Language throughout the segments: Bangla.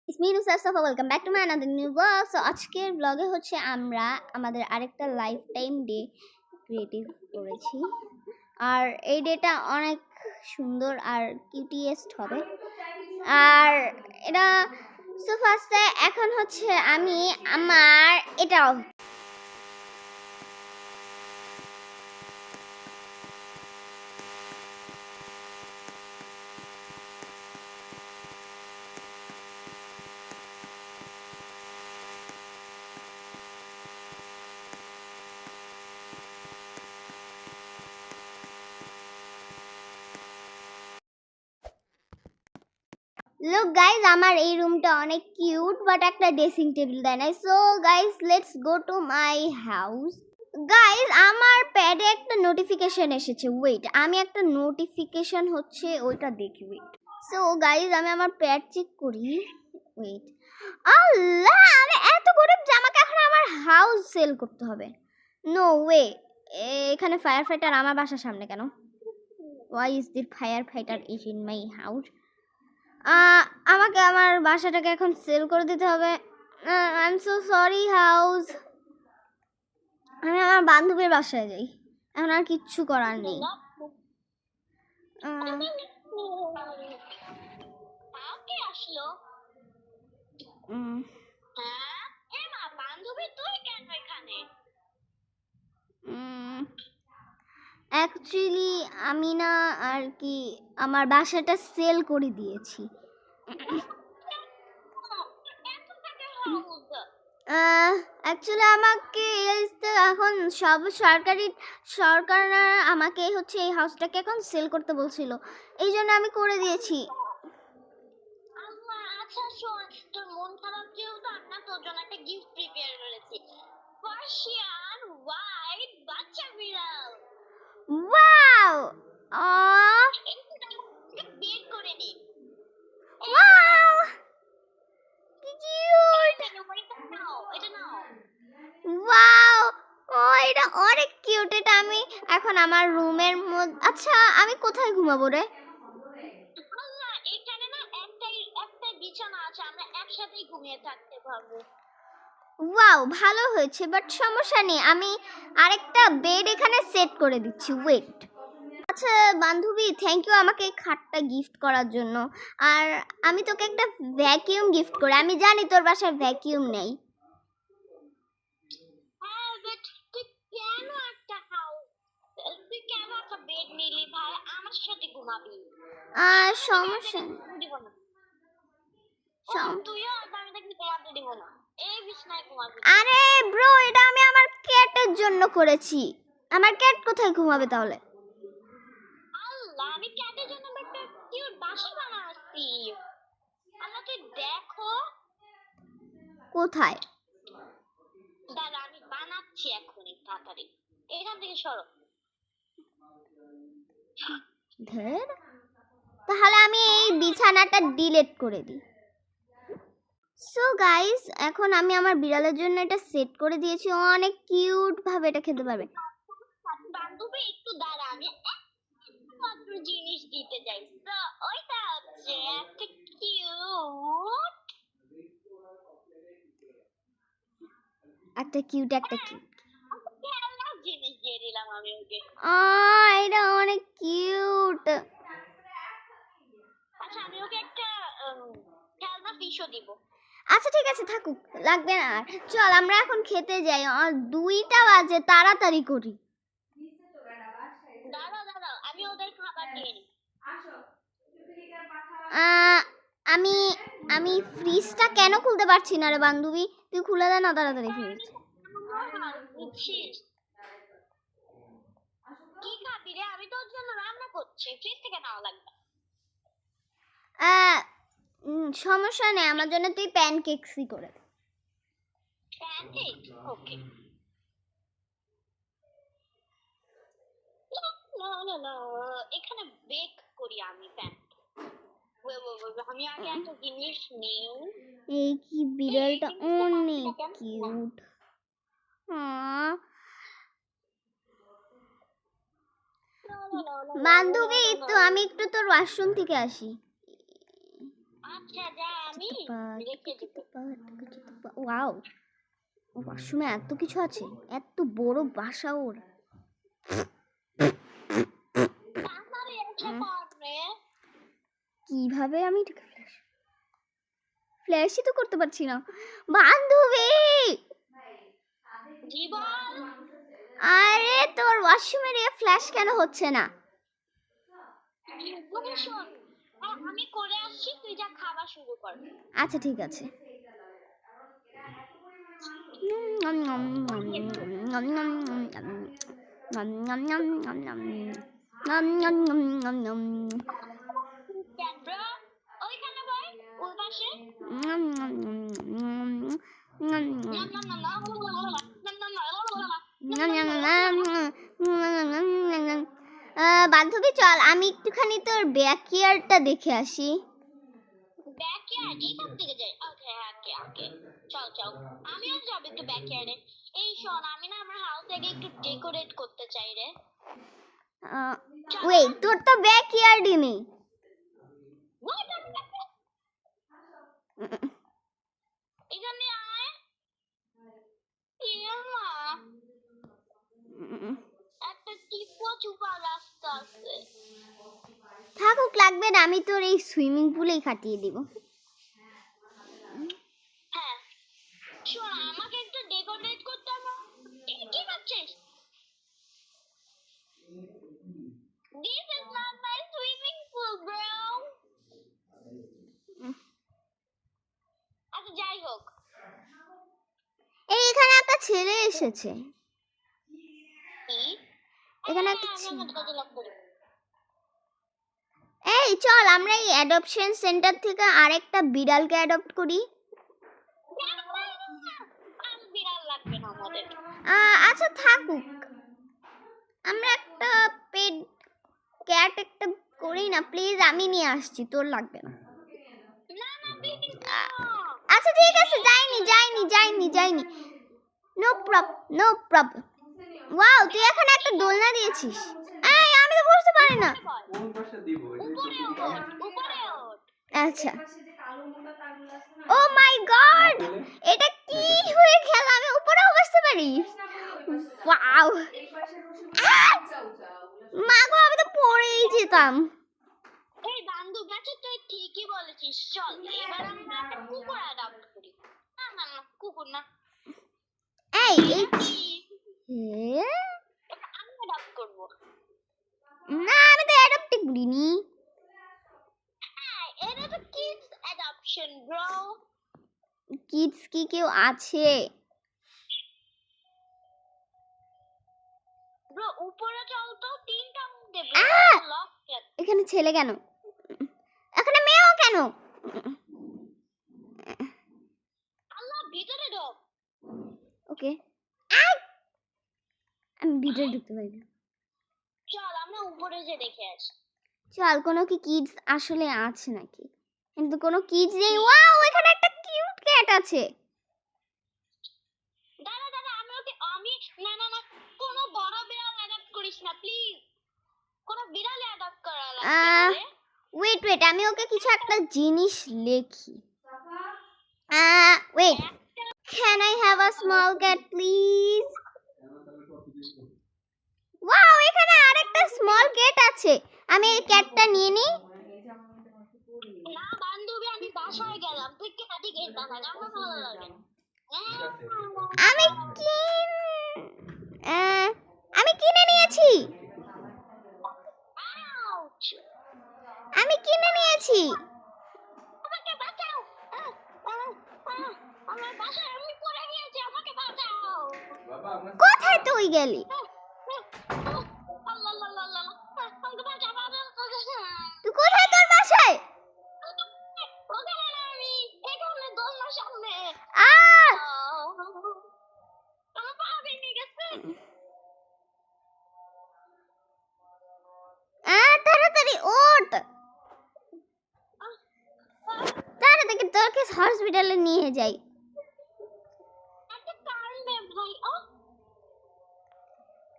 It's me Nusaf, welcome back to my another new vlog. So আজকের ব্লগে হচ্ছে আমরা আমাদের আরেকটা লাইফ টাইম ডে ক্রিয়েটিভ করেছি। আর এই ডেটা অনেক সুন্দর আর কিউটিয়েস্ট হবে। আর এটা সো ফার্স্টে এখন হচ্ছে আমি আমার এটা Look guys, আমার এই রুমটা অনেক কিউট বাট একটা ড্রেসিং টেবিল দেয় না। So guys let's go to my house. Guys আমার প্যাডে একটা নোটিফিকেশন এসেছে। ওয়েট, আমি একটা নোটিফিকেশন হচ্ছে ওইটা দেখি। ওয়েট, সো গাইস আমি আমার প্যাড চেক করি। ওয়েট, আল্লাহ আমি এত গরিব যে আমাকে এখন আমার হাউস সেল করতে হবে। নো ওয়ে, এখানে ফায়ার ফাইটার আমার বাসার সামনে কেন? Why is the firefighter is in my house? আমাকে আমার বাসাটাকে এখন সেল করে দিতে হবে। I am so sorry house. আমি আমার বান্ধবীর বাসায় যাই, এখন আর কিচ্ছু করার নেই। অ্যাকচুয়ালি আমি না আর কি আমার বাসাটা সেল করে দিয়েছি। অ্যাকচুয়ালি আমাকে এখন সরকার আমাকে হচ্ছে এই হাউসটাকে এখন সেল করতে বলছিল, এই জন্য আমি করে দিয়েছি। আচ্ছা শোন, তোর মন খারাপ যেহেতু আমরা তোর জন্য একটা গিফট প্রিপেয়ার করেছি। পার্সিয়ান হোয়াইট বাচ্চা বিড়াল। ওয়াও, বের করে নি। ওয়াও কি কিউট। এটা নাও। ওয়াও, ও এটা অনেক কিউট। এটা আমি এখন আমার রুমের মধ্যে। আচ্ছা আমি কোথায় ঘুমাবো রে? আল্লাহ, এখানে না একটা বিছানা আছে, আমরা একসাথেই ঘুমিয়ে থাকতে পারবো। ওয়াও ভালো হয়েছে, বাট সমস্যা নেই, আমি আরেকটা বেড এখানে সেট করে দিচ্ছি। ওয়েট, আচ্ছা বান্ধবী, থ্যাংক ইউ আমাকে এই খাটটা গিফট করার জন্য। আর আমি তোকে একটা ভ্যাকিউম গিফট করি। আমি জানি তোর বাসায় ভ্যাকিউম নেই। হ্যাঁ, বাট তুই কেন একটা হাউস, তুই কেন একটা বেড নিলি ভাই? আমার সাথে ঘুমাবি। সমস্যা নেই। তুইও আমি দেখবি ঘুমাতে দিব না, এই বিছানায় ঘুমাবি। আরে ব্রো, এটা আমি আমার ক্যাটের জন্য করেছি। আমার ক্যাট কোথায় ঘুমাবে তাহলে? আল্লাহ, আমি ক্যাটের জন্য একটা কিউট বাসা বানাচ্ছি। আল্লাহ তুই দেখো কোথায়? দাদা আমি বানাচ্ছি এখনই, তাড়াতাড়ি এখান থেকে সরো। ধর, তাহলে আমি এই বিছানাটা ডিলিট করে দিই। সো গাইস এখন আমি আমার বিড়ালের জন্য এটা সেট করে দিয়েছি। অনেক কিউট ভাবে এটা খেতে পারবে। বান্ধবী একটু দাঁড়া, আমি মাত্র জিনিস দিতে চাই। তো ওইটা হচ্ছে একটা কিউট একটা কিউট খেলনা জিনিস দিয়ে দিলাম আমি ওকে। এটা অনেক কিউট। আচ্ছা আমি ওকে একটা খেলনা ফিশও দিব। আচ্ছা ঠিক আছে, থাকুক, লাগবে না আর। চল আমরা এখন খেতে যাই, 2টা বাজে, তাড়াতাড়ি করি। দাঁড়াও আমি ওদের খাবার দিয়ে নিই। আমি আমি ফ্রিজটা কেন খুলতে পারছি না রে বান্ধবী? তুই খুলে দে না তাড়াতাড়ি ফ্রিজ। কি খাবি রে? আমি তোর জন্য রান্না করছি, ফ্রিজ থেকে নাও লাগবে। সমস্যা নেই, আমার জন্য তুই প্যানকেকসই করে দে। প্যানকেক? ওকে। না এখানে বেক করি আমি প্যানকেক। আমি আগে একটা জিনিস নিই। এই কি বিড়ালটা অনেক কিউট। বান্ধবী তো আমি একটু তোর ওয়াশরুম থেকে আসি। আচ্ছা যা, আমি রেখে দিব। ওয়াও, ওয়াশরুমে এত কিছু আছে, এত বড় বাসা ওর। তাড়াতাড়ি এসে পড়বে। কিভাবে আমি এটাকে ফ্ল্যাশই তো করতে পারছি না বান্ধবী। জীবন আরে তোর ওয়াশরুমের ফ্ল্যাশ কেন হচ্ছে না? শোন, আমি করে আসছি, তুই যা খাওয়া শুরু কর। আচ্ছা ঠিক আছে। ব্রো ওইখানে বল, ওই পাশে। বান্ধবী চল আমি একটুখানি তোর ব্যাকইয়ার্ডটা দেখে আসি। ব্যাকইয়ার্ড এখান থেকে যাই। ওকে ওকে ওকে, চল চল, আমিও যাব একটু ব্যাকইয়ার্ডে। এই শোন, আমি না আমার হাউস থেকে একটু ডেকোরেট করতে চাই রে। ওয়েট, তোর তো ব্যাকইয়ার্ডই নেই। এখানে আয়। ইয়ামা, একটা টিপো চুপা রাস্তা আছে। থাকুক, লাগবে না, আমি তোর এই সুইমিং পুলেই কাটিয়ে দিব। হ্যাঁ শোন, আমাকে একটু ডেকোরেট করতে হবে। কি করছিস? This is not my swimming pool, bro. আচ্ছা যাই হোক, এই এখানে একটা ছেলে এসেছে। কি এখানে একটা আমি আমার দরজা লক করি। এই চল আমরা এই অ্যাডপশন সেন্টার থেকে আরেকটা বিড়ালকে অ্যাডপ্ট করি। আর বিড়াল লাগবে না আমাদের। আচ্ছা থাকুক, আমরা একটা পেট ক্যাট একটা করি না প্লিজ, আমি নিয়ে আসছি, তোর লাগবে না। না না প্লিজ। আচ্ছা ঠিক আছে, যাইনি। No problem. ওয়াও, তুই এখানে একটা দোলনা দিয়েছিস। এই আমি তো বুঝতে পারি না। উপরে ওঠ। আচ্ছা, ও মাই গড, এটা কি হয়ে গেল? আমি উপরেও বসতে পারি? ওয়াও, মা গো, আমি তো পড়েই যেতাম। এই বান্ধু গাছে তুই ঠিকই বলেছিস, চল এবার আমরা একটা কুকুর অ্যাডপ্ট করি। না না না, কুকুর না, এই আমি অ্যাডপ্ট করবো। না, আমি তো অ্যাডপ্টই করিনি। এটা তো কিডস অ্যাডপশন ব্রো। কিডস কি কেউ আছে? ব্রো উপরে চল তো, তিনটা মুখ দে আহ! ব্রো। লক কেন? এখানে ছেলে কেন? এখানে মেয়েও কেন? আল্লাহ, ভিতরে ঢোক। ওকে, আমি ভিতরে ঢুকতে পারি না। চল আমরা উপরে যে দেখে আসি। চল, কোনো কি কিডস আসলে আছে নাকি? কিন্তু কোনো কিডস নেই। ওয়াও, এখানে একটা কিউট ক্যাট আছে। দাঁড়া দাঁড়া, আমি না না না, কোনো বড় বিড়াল অ্যাডপ্ট করিস না প্লিজ। কোনো বিড়াল অ্যাডপ্ট করা লাগবে। ওয়েট, আমি ওকে কিছু একটা জিনিস লেখি। Wait, can I have a small cat please? Wow, এখানে আরেকটা স্মল ক্যাট আছে, আমি এই ক্যাটটা নিয়ে নিই। না বান্ধবী, আমি বাসায় গেলাম, তুই ক্যাটি গেট না থাক, আমার ভালো লাগে। আমি কিনে নিয়েছি। আউচ! আমি কিনে নিয়েছি। আমাকে বাঁচাও। আমার বাসায় আমি পড়ে গিয়েছি, আমাকে বাঁচাও। কোথায় তুই গেলি? আল্লাহ আল্লাহ আল্লাহ, আমাকে বাঁচাও বাঁচাও। তুই কোথায়, তোর বাসায়? ওখানে না, আমি এখানে দোলনার সামনে। আমার পা ভেঙে গেছে। তাড়াতাড়ি ওঠ, তাড়াতাড়ি তোকে হসপিটালে নিয়ে যাই। একটা কার নে ভাই।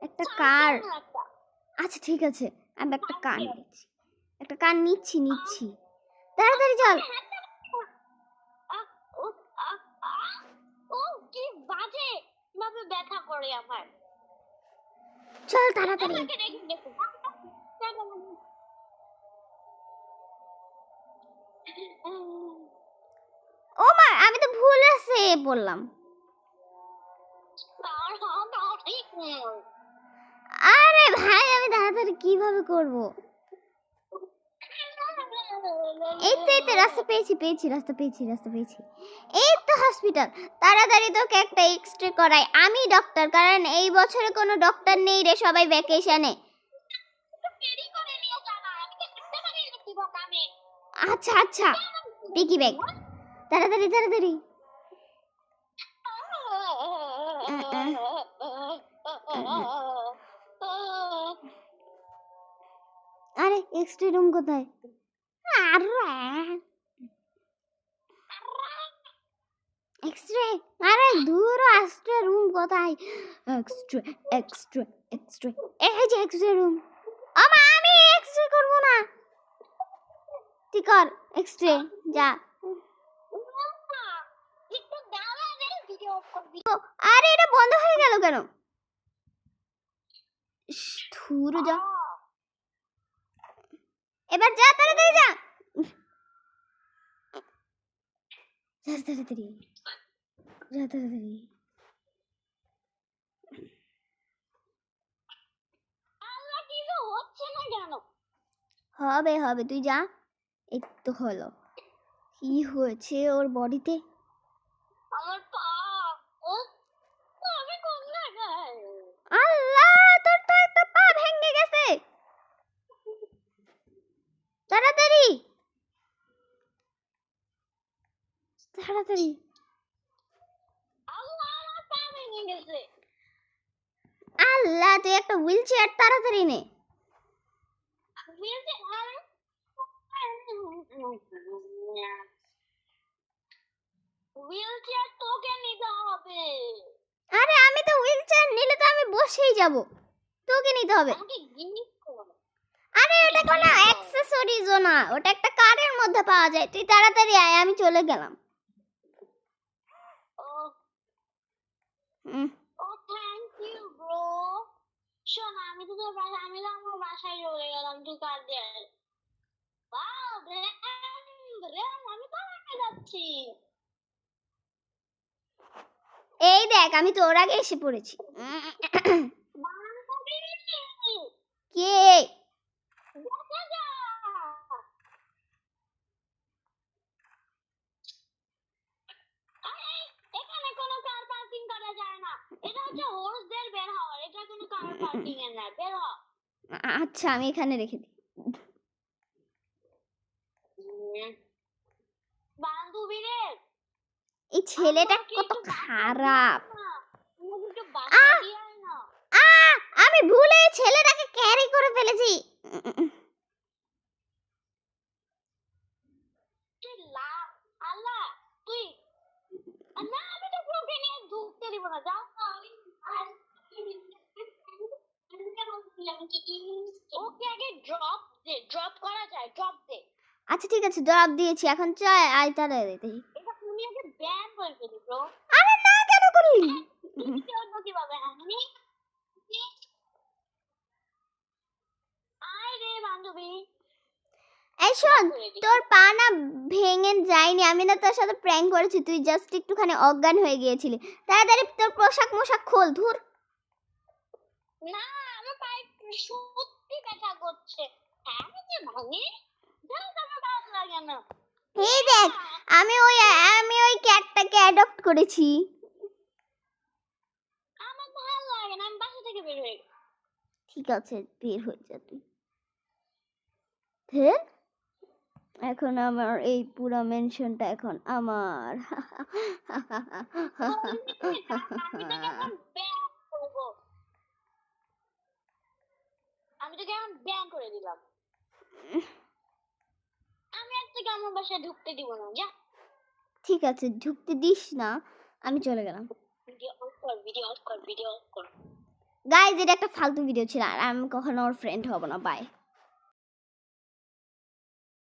একটা কার? আচ্ছা ঠিক আছে, আমি একটা কার নিচ্ছি, তাড়াতাড়ি চল। করে আমার। চল তাড়াতাড়ি। আমাকে রেখে দেখো। ও মা, আমি তো ভুলে বললাম। আরে ভাই, আমি তাড়াতাড়ি কিভাবে করব? এই তো রাস্তা পেয়েছি। এই তো হসপিটাল। তাড়াতাড়ি তোকে একটা এক্সরে করাই। আমি ডক্টর, কারণ এই বছরে কোনো ডক্টর নেই রে, সবাই ভ্যাকেশনে। আচ্ছা পিকি ব্যাগ, তাড়াতাড়ি। আরে এক্সরে রুম কোথায়? এক্সরে, আরে দূর, এক্সরে রুম কোথায়? এক্সরে এই যে এক্সরে রুম। আমা, আমি এক্সরে করব না। তুই কর এক্সরে, যা। আরে এটা বন্ধ হয়ে গেল কেন? ধুর, যা এবার, যা তাড়াতাড়ি যা। তাড়াতাড়ি। হবে তুই যা। এই তো হলো। কি হয়েছে ওর বডিতে? আমার পা, আমি কোন জায়গায়? আল্লাহ, তোর তো একটা পা ভেঙে গেছে। তাড়াতাড়ি। আল্লাহ, আমার পা ভেঙে গেছে। আল্লাহ, তুই একটা হুইল চেয়ার তাড়াতাড়ি নে। হুইল চেয়ার তোকে নিতে হবে। আরে আমি তো হুইল চেয়ার নিলে তো আমি বসেই যাব, তোকে নিতে হবে। আমাকে গিফট কর। আরে ওটা কোনো অ্যাকসেসরিজও না, ওটা একটা কারের মধ্যে পাওয়া যায়। তুই তাড়াতাড়ি আয়, আমি চলে গেলাম। Thank you bro. শোন, আমি তো আমার বাসায় চলে গেলাম, তুই কার দিয়ে। আমি তো যাচ্ছি। এই দেখ, আমি তোর আগে এসে পড়েছি। কে? এখানে কোনো কার পার্কিং করা যায় না। এটা হচ্ছে হোর্সদের বের হওয়ার, এটা কোনো কার পার্কিং এর না। বের হ। আচ্ছা, আমি এখানে রেখে দিই। বান্ধবী রে, এই ছেলেটা কত খারাপ। আমি ভুলে ছেলেটাকে ক্যারি করে ফেলেছি। আল্লাহ, তুই না, আমি তো তোকে নিয়ে ঢুকতে দিব না। যাও, ওকে আগে ড্রপ করা যায়, ড্রপ দে। আচ্ছা ঠিক আছে, জবাব দিয়েছি, এখন চাই আয় তাড়াতাড়ি। এটা তুমি আগে ব্যান করে ফেলি ব্রো। আরে না, কেন করলি? কিভাবে আমি আয় রে বান্ধবী। এই শোন, তোর পা না ভেঙে যায়নি, আমি না তোর সাথে প্র্যাঙ্ক করেছি, তুই জাস্ট একটুখানি অজ্ঞান হয়ে গিয়েছিলি। তাড়াতাড়ি তোর পোশাক খোল, ধুর। না, আমার পায়ে সত্যি ব্যথা করছে। আমি যে ভাঙি, যাও, আমার ভালো লাগে না। এই দেখ, আমি ওই ক্যাটটাকে অ্যাডপ্ট করেছি। আমার ভালো লাগে না, আমি বাসা থেকে বের হয়ে গেছি। ঠিক আছে, বের হয়ে যা তুই। ধের, এখন আমার এই পুরো মেনশনটা এখন আমার। আমি তোকে এখন ব্যান করে দিলাম। আমি আজ থেকে আমার বাসায় ঢুকতে দিব না, যা। ঠিক আছে, ঢুকতে দিস না, আমি চলে গেলাম। ভিডিও অফ কর। গাইজ, এটা একটা ফালতু ভিডিও ছিল, আর আমি কখনো ওর ফ্রেন্ড হব না। বাই।